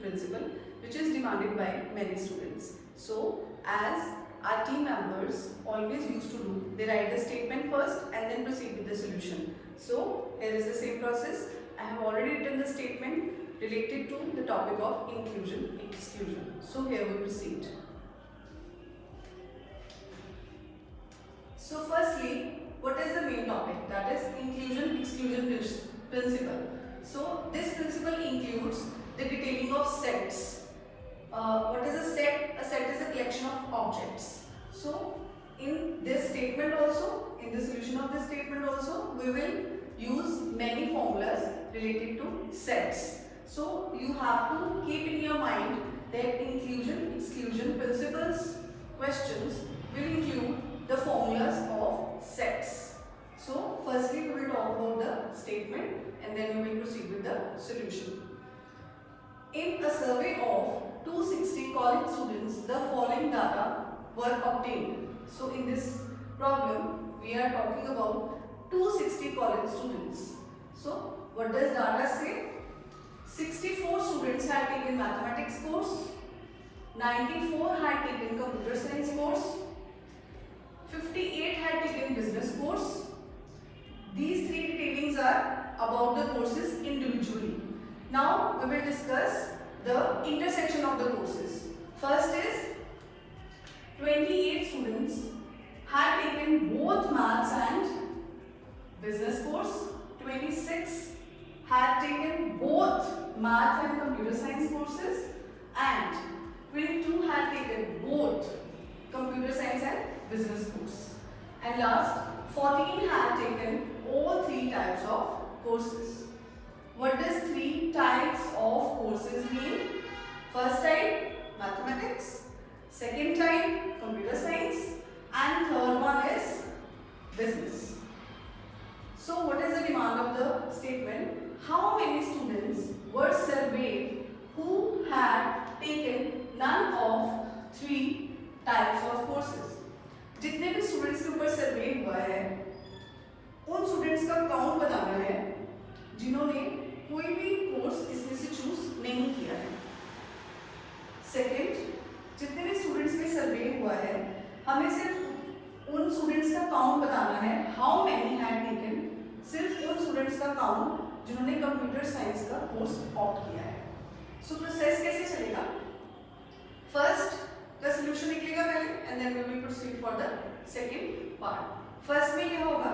principle, which is demanded by many students. So, as our team members always used to do, they write the statement first and then proceed with the solution. So, here is the same process. I have already written the statement related to the topic of inclusion, exclusion. So, here we proceed. So, firstly, what is the main topic? That is inclusion, exclusion principle. So, this principle includes the detailing of sets. What is a set? A set is a collection of objects. So, in this statement also, in the solution of this statement also, we will use many formulas related to sets. So, you have to keep in your mind that inclusion, exclusion principles questions will include the formulas of sets. So, firstly we will talk about the statement and then we will proceed with the solution. In a survey of 260 college students, the following data were obtained. So, in this problem, we are talking about 260 college students. So, what does data say? 64 students had taken mathematics course, 94 had taken computer science course, 58 had taken business course. These three detailings are about the courses individually. Now we will discuss the intersection of the courses. First is 28 students had taken both maths and business course. 26 had taken both math and computer science courses, and 22 had taken both computer science and business course. And last, 14 had taken all three types of courses. What does three types of courses mean? First type, mathematics. Second type, computer science. And third one is business. So, what is the demand of the statement? How many students were surveyed who had taken none of three types of courses? जितने भी students के ऊपर सर्वे हुआ है उन students का count बताना है जिन्होंने कोई भी कोर्स इसमें से चूज नहीं किया है. सेकंड, जितने भी स्टूडेंट्स में सर्वे हुआ है हमें सिर्फ उन स्टूडेंट्स का काउंट बताना है. हाउ मेनी हैड टेकन, सिर्फ उन स्टूडेंट्स का काउंट जिन्होंने कंप्यूटर साइंस का कोर्स ऑप्ट किया है. सो प्रोसेस कैसे चलेगा? फर्स्ट the solution निकलेगा पहले and then we will proceed for the second part. First में क्या होगा?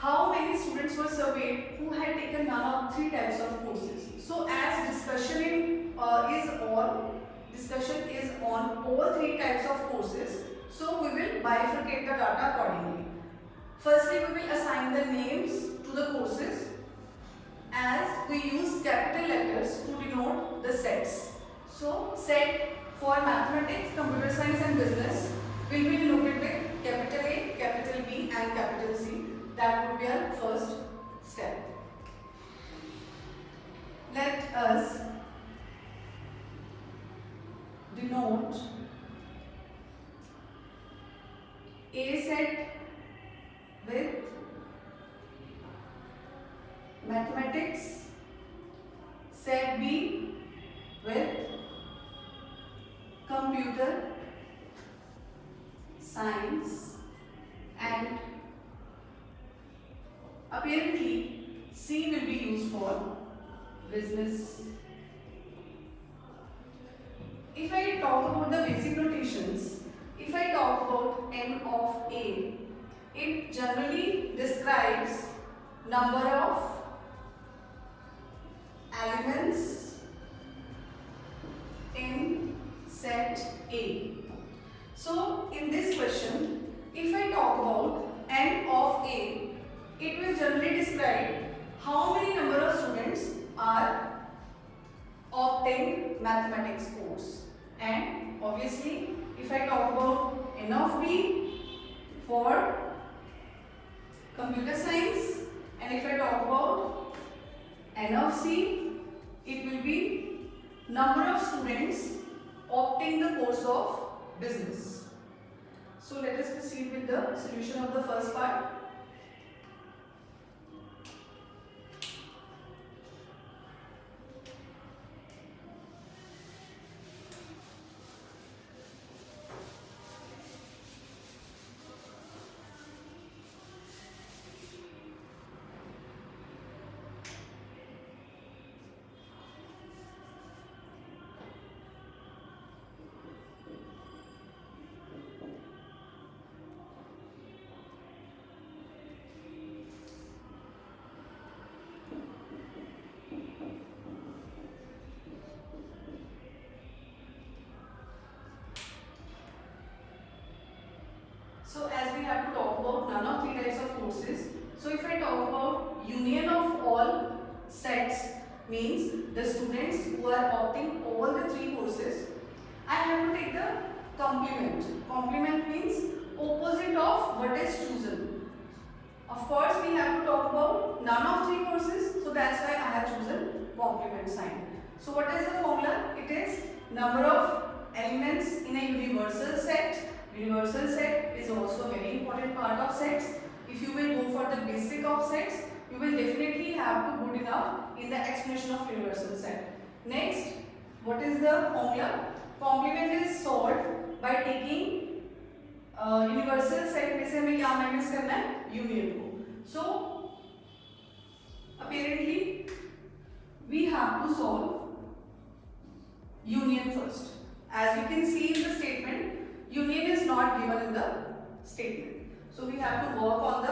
How many students were surveyed who had taken none of three types of courses? So as discussion is on all three types of courses, so we will bifurcate the data accordingly. Firstly, we will assign the names to the courses as we use capital letters to denote the sets. So set for mathematics, computer science and business will be denoted with capital A, capital B and capital C. That would be our first step. Let us denote A set with mathematics, set B with computer science and apparently C will be used for business. If I talk about the basic notations, if I talk about N of A, it generally describes number of elements in set A. So in this question, if I talk about N of A, it will generally describe how many number of students are opting mathematics course. And obviously, if I talk about N of B for computer science, and if I talk about N of C, it will be number of students opting the course of business. So let us proceed with the solution of the first part. So as we have to talk about none of three types of courses. So if I talk about union of all sets, means the students who are opting all the three courses, I have to take the complement. Complement means opposite of what is chosen. Of course, we have to talk about none of three courses, so that's why I have chosen complement sign. So what is the formula? It is number of elements in a universal set. Universal set is also a very important part of sets. If you will go for the basic of sets, you will definitely have to good enough in the explanation of universal set. Next, what is the formula? Complement is solved by taking universal set में से हमें क्या minus करना है, union को. So apparently we have to solve union first. As you can see in the statement, union is not given in the statement, so we have to work on the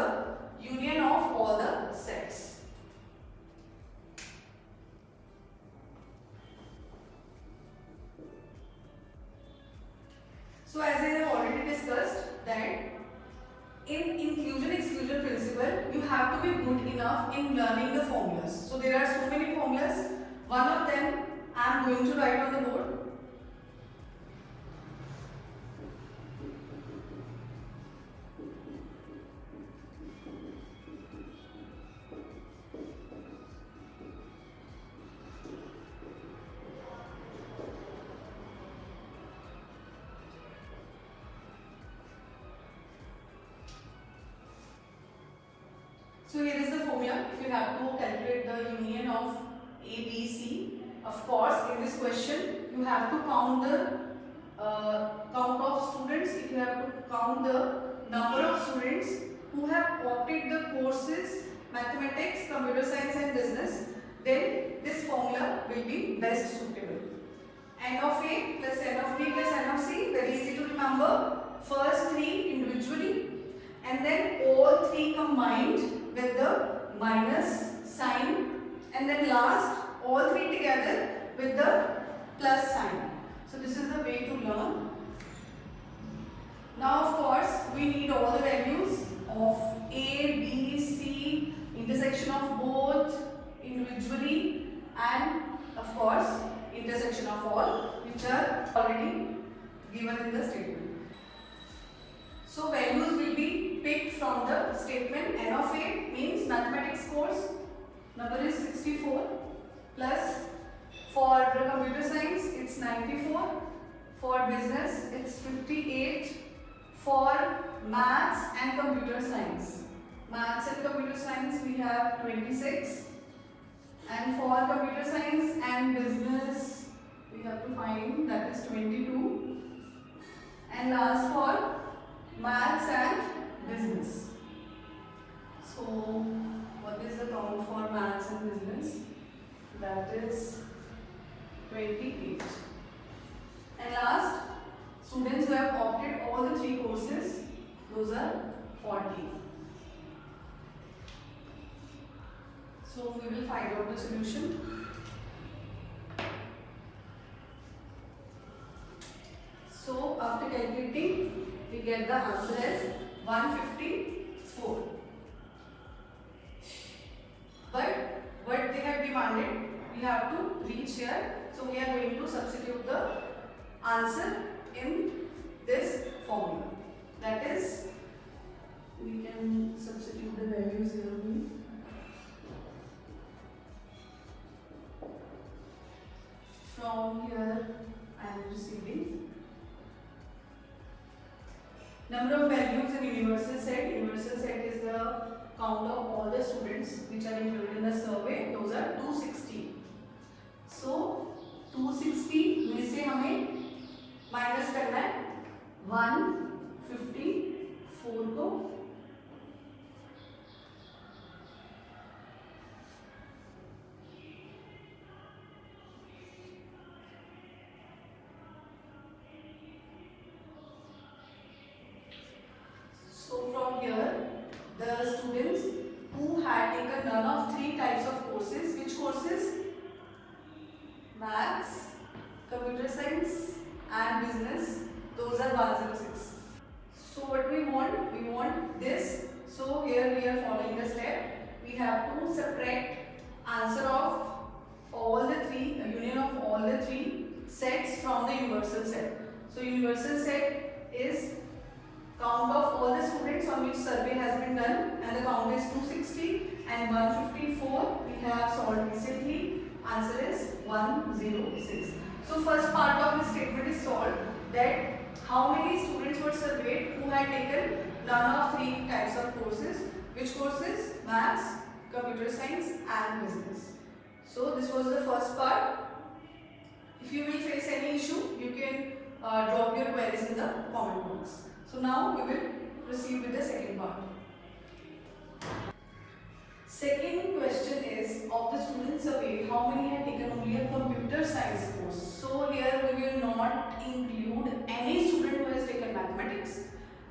union of all the sets. So as I have already discussed that in inclusion exclusion principle, you have to be good enough in learning the formulas. So there are so many formulas. One of them I am going to write on the board. So here is the formula. If you have to calculate the union of A, B, C, of course in this question you have to count the count of students. If you have to count the number of students who have opted the courses mathematics, computer science and business, then this formula will be best suitable. N of A plus N of B plus N of C, very easy to remember. First three individually and then all three combined with the minus sign, and then last all three together with the plus sign. So this is the way to learn. Now of course we need all the values of A, B, C, intersection of both individually and of course intersection of all, which are already given in the statement. So values will be picked from the statement. N of A means mathematics course number is 64, plus for computer science it's 94, for business it's 58, for maths and computer science we have 26, and for computer science and business we have to find, that is 22, and last for maths and business. So what is the count for maths and business? That is 28. And last, students who have opted all the three courses, those are 40. So we will find out the solution. So after calculating, we get the answer as 154. But what they have demanded, we have to reach here. So we are going to substitute the answer in this formula. That is, we can substitute the values here. From here I am receiving number of values in universal set. Universal set is the count of all the students which are included in the survey. Those are 260. So 260 में से हमें minus करना है 154 को. So from here, the students who had taken none of three types of courses, which courses? Maths, computer science and business, those are 106. So what we want this. So here we are following the step. We have to subtract answer of all the three, union of all the three sets from the universal set. So universal set is count of all the students on which survey has been done, and the count is 260 and 154 we have solved recently. Answer is 106. So first part of this statement is solved, that how many students were surveyed who had taken none of three types of courses. Which courses? Maths, computer science and business. So this was the first part. If you will face any issue, you can drop your queries in the comment box. So now we will proceed with the second part. Second question is, of the students surveyed, how many had taken only a computer science course? So here we will not include any student who has taken mathematics,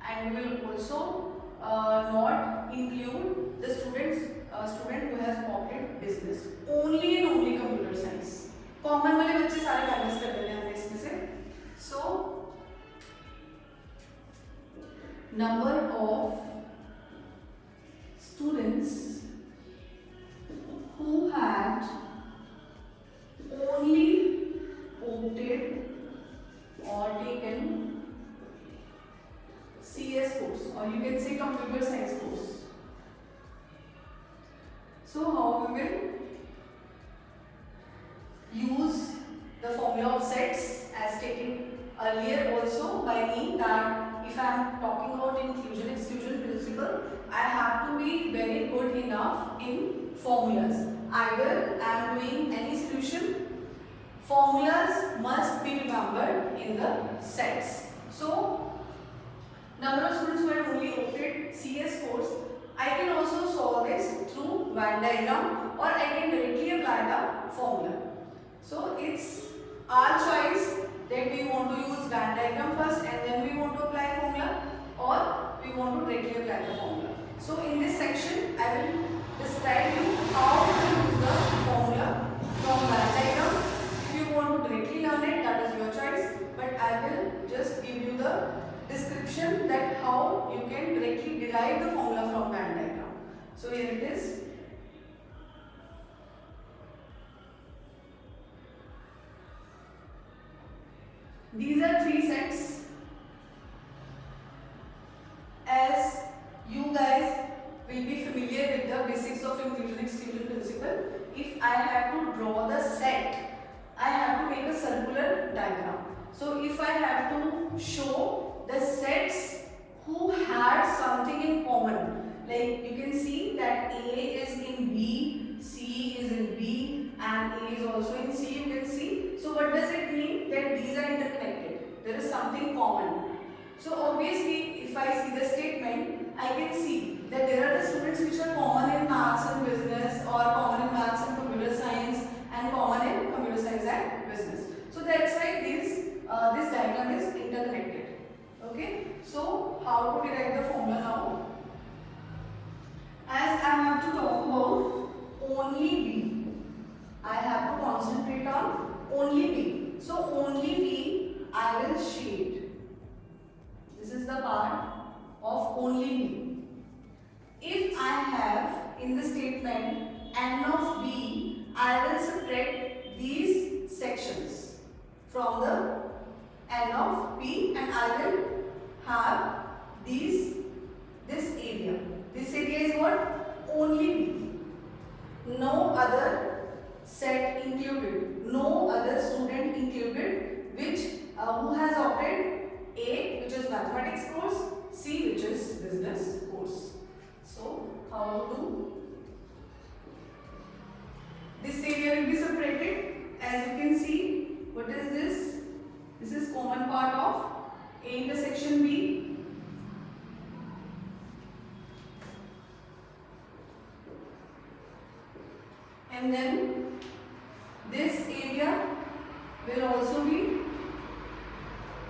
and we will also not include the student who has opted business. Only and only computer science. Common वाले बच्चे सारे minus कर देंगे हमने इसमें से. So number of students who had only opted or taken CS course, or you can say computer science course. So how we will use the formula of sets as stated earlier also by me, that if I am talking about inclusion exclusion principle, I have to be very good enough in formulas. Either I am doing any solution, formulas must be remembered in the sets. So number of students who have only opted CS course, I can also solve this through Venn diagram, or I can directly apply the formula. So it's our choice that we want to use Venn diagram first and then we want to apply formula, or we want to directly apply the formula. So in this section I will describe you how to use the formula from Venn diagram. If you want to directly learn it, that is your choice, but I will just give you the description that how you can directly derive the formula from Venn diagram. So here it is. These are three sets. As you guys will be familiar with the basics of inclusion exclusion principle, if I have to draw the set, I have to make a circular diagram. So if I have to show the sets who had something in common, like you can see that A is in B, C is in B, and A is also in C, you can see. So what does it mean? That these are interconnected. There is something common. So obviously, if I see the statement, I can see that there are the students which are common in maths and business, or common in maths and computer science, and common in computer science and business. So that's why this diagram is interconnected. Okay. So how to derive the formula now? As I have to talk about only B, I have to concentrate on only B. So only B I will shade. This is the part of only B. If I have in the statement n of B, I will subtract these sections from the n of B, and I will have this area. This area is what? Only B. No other set included. No other student included which who has opted A, which is mathematics course, C, which is business course. So how to do? This area will be separated. As you can see, what is this? This is common part of A intersection B. And then this area will also be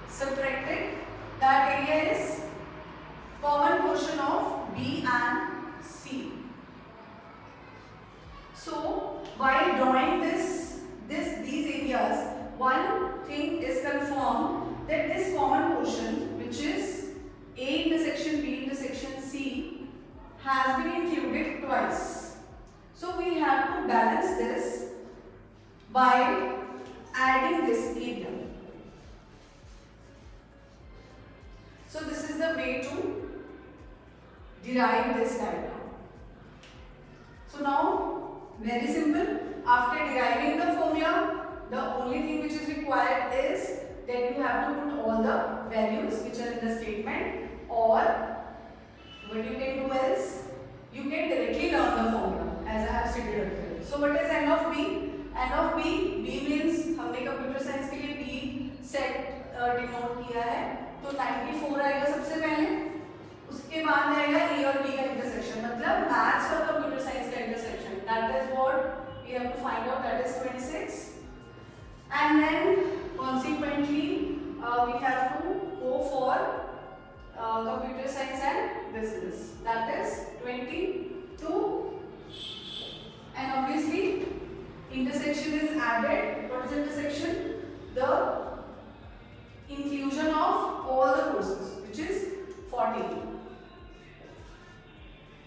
subtracted. That area is common portion of B and C. So while drawing these areas, one thing is confirmed, that this common portion, which is A intersection B intersection C has been included twice. So we have to balance this by adding this area. So this is the way to derive this diagram. So now, very simple. After deriving the formula, the only thing which is required is that you have to put all the values which are in the statement, or what you can do is you can directly learn the formula as I have stated earlier. So what is n of b? n of b, b means हमने computer science के लिए b set denote किया है, तो 94 आएगा सबसे पहले, उसके बाद आएगा ए और बी का इंटरसेक्शन, मतलब मैथ्स और कंप्यूटर साइंस का intersection, that is what we have to find out, that is 26, and then consequently we have to go for computer science and business, that is 22, and obviously intersection is added. What is intersection? The inclusion of all the courses, which is 14,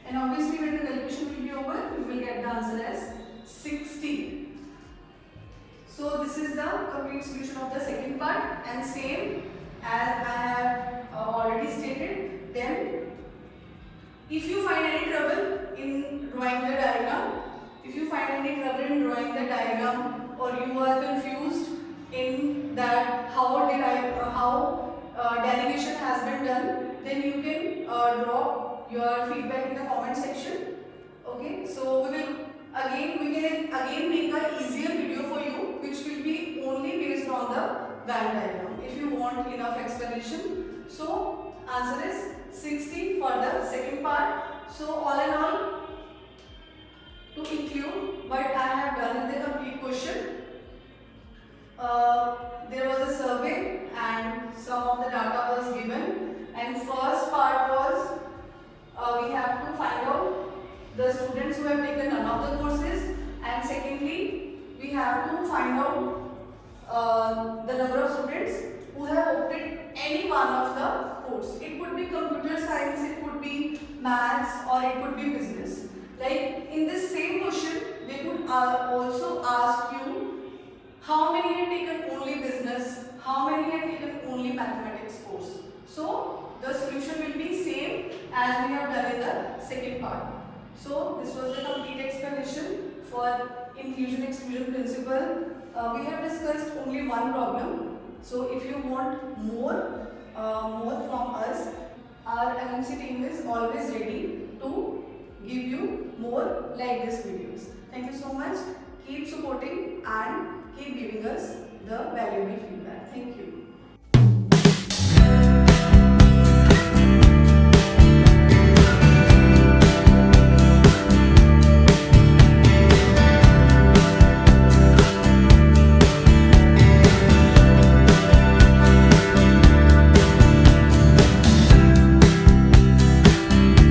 and obviously when the calculation will be over, we will get the answer as 60. So this is the complete solution of the second part, and same as I have already stated. Then if you find any trouble in drawing the diagram, or you are confused in that how derivation has been done, then you can drop your feedback in the comment section. Okay, so we can again make a easier video for you, which will be only based on the Venn diagram if you want enough explanation. So answer is 60 for the second part. So all in all, to include what I have done in the complete question, there was a survey and some of the data was given, and first part was we have to find out the students who have taken none of the courses, and secondly we have to find out the number of students who have opted any one of the course. It could be computer science, it could be maths, or it could be business. Like in this same question, they could also ask you how many had taken only business, how many had taken only mathematics course. So the solution will be same as we have done in the second part. So this was the complete explanation for inclusion exclusion principle. We have discussed only one problem. So if you want more from us, our MMC team is always ready to give you more like this videos. Thank you so much. Keep supporting and keep giving us the valuable feedback. Thank you.